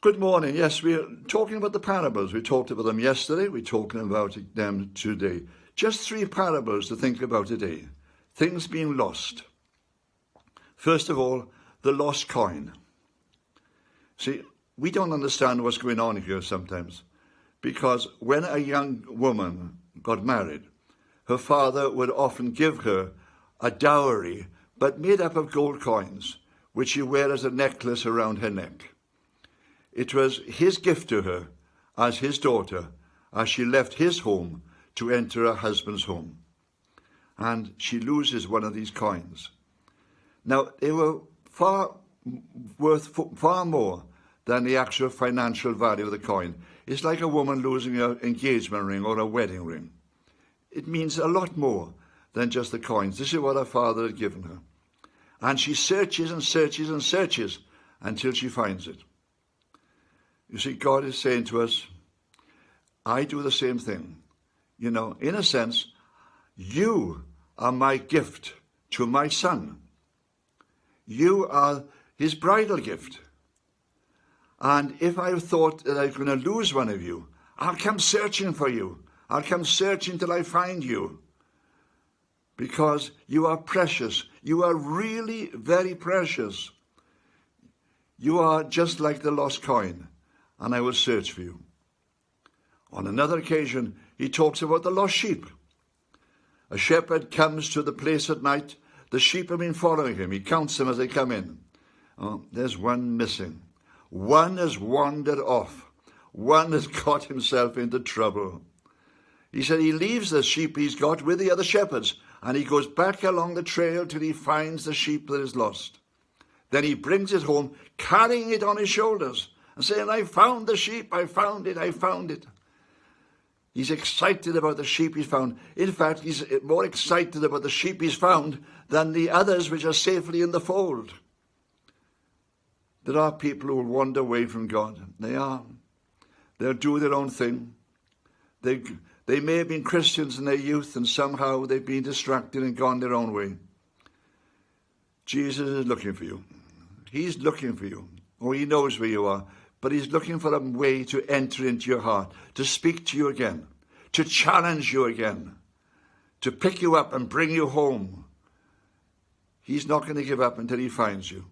Good morning. Yes, we're talking about the parables. We talked about them yesterday. We're talking about them today. Just 3 parables to think about today. Things being lost. First of all, the lost coin. See, we don't understand what's going on here sometimes, because when a young woman got married, her father would often give her a dowry, but made up of gold coins, which she wear as a necklace around her neck. It was his gift to her as his daughter, as she left his home to enter her husband's home. And she loses one of these coins. Now, they were worth far more than the actual financial value of the coin. It's like a woman losing an engagement ring or a wedding ring. It means a lot more than just the coins. This is what her father had given her. And she searches and searches and searches until she finds it. You see, God is saying to us, I do the same thing. You know, in a sense, you are my gift to my son. You are his bridal gift. And if I thought that I was going to lose one of you, I'll come searching for you. I'll come searching till I find you. Because you are precious. You are really very precious. You are just like the lost coin, and I will search for you. On another occasion, he talks about the lost sheep. A shepherd comes to the place at night. The sheep have been following him. He counts them as they come in. Oh, there's one missing. One has wandered off. One has got himself into trouble. He said he leaves the sheep he's got with the other shepherds, and he goes back along the trail till he finds the sheep that is lost. Then he brings it home, carrying it on his shoulders, and saying, I found the sheep, I found it, I found it. He's excited about the sheep he's found. In fact, he's more excited about the sheep he's found than the others which are safely in the fold. There are people who will wander away from God. They are. They'll do their own thing. They may have been Christians in their youth, and somehow they've been distracted and gone their own way. Jesus is looking for you. He's looking for you. Oh, he knows where you are. But he's looking for a way to enter into your heart, to speak to you again, to challenge you again, to pick you up and bring you home. He's not going to give up until he finds you. You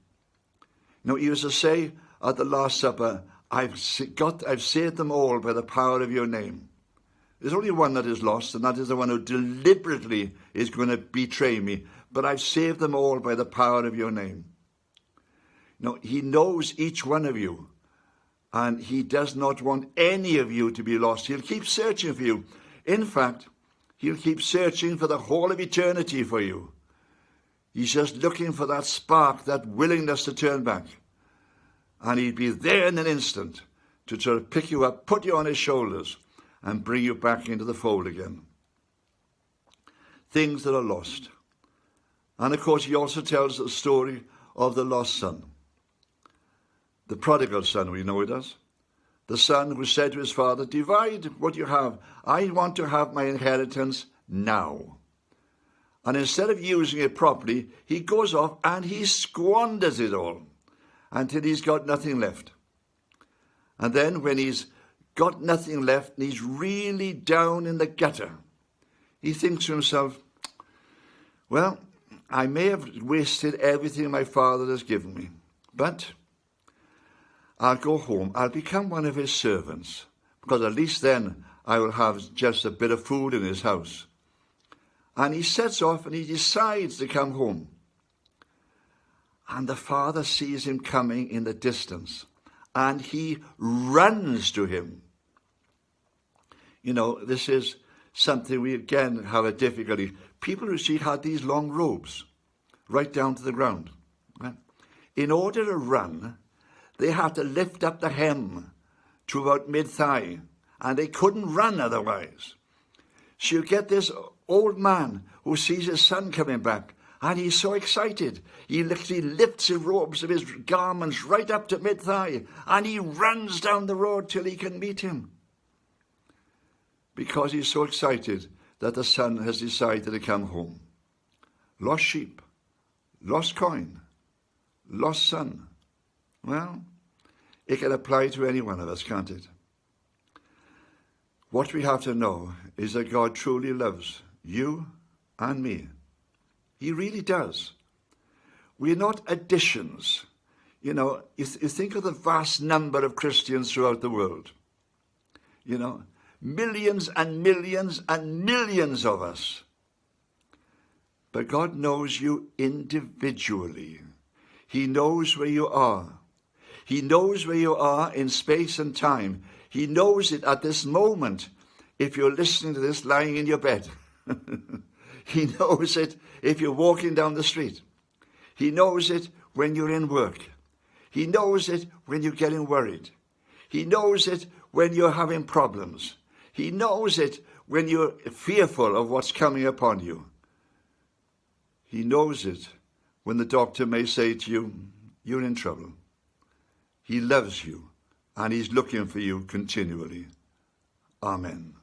know, he used to say at the Last Supper, I've saved them all by the power of your name. There's only one that is lost, and that is the one who deliberately is going to betray me. But I've saved them all by the power of your name. You know, he knows each one of you. And he does not want any of you to be lost. He'll keep searching for you. In fact, he'll keep searching for the whole of eternity for you. He's just looking for that spark, that willingness to turn back. And he'd be there in an instant to try to pick you up, put you on his shoulders, and bring you back into the fold again. Things that are lost. And of course, he also tells the story of the lost son. The prodigal son, we know it as. The son who said to his father, divide what you have. I want to have my inheritance now. And instead of using it properly, he goes off and he squanders it all until he's got nothing left. And then when he's got nothing left and he's really down in the gutter, he thinks to himself, well, I may have wasted everything my father has given me, but I'll go home. I'll become one of his servants, because at least then I will have just a bit of food in his house. And he sets off and he decides to come home. And the father sees him coming in the distance, and he runs to him. You know, this is something we again have a difficulty. People who see had these long robes right down to the ground. Right? In order to run, they had to lift up the hem to about mid-thigh, and they couldn't run otherwise. So you get this old man who sees his son coming back, and he's so excited. He literally lifts the robes of his garments right up to mid-thigh, and he runs down the road till he can meet him, because he's so excited that the son has decided to come home. Lost sheep, lost coin, lost son. Well, It can apply to any one of us, can't it? What we have to know is that God truly loves you and me. He really does. We're not additions. You know, you think of the vast number of Christians throughout the world. You know, millions and millions and millions of us. But God knows you individually. He knows where you are. He knows where you are in space and time. He knows it at this moment if you're listening to this lying in your bed. He knows it if you're walking down the street. He knows it when you're in work. He knows it when you're getting worried. He knows it when you're having problems. He knows it when you're fearful of what's coming upon you. He knows it when the doctor may say to you, you're in trouble. He loves you and he's looking for you continually. Amen.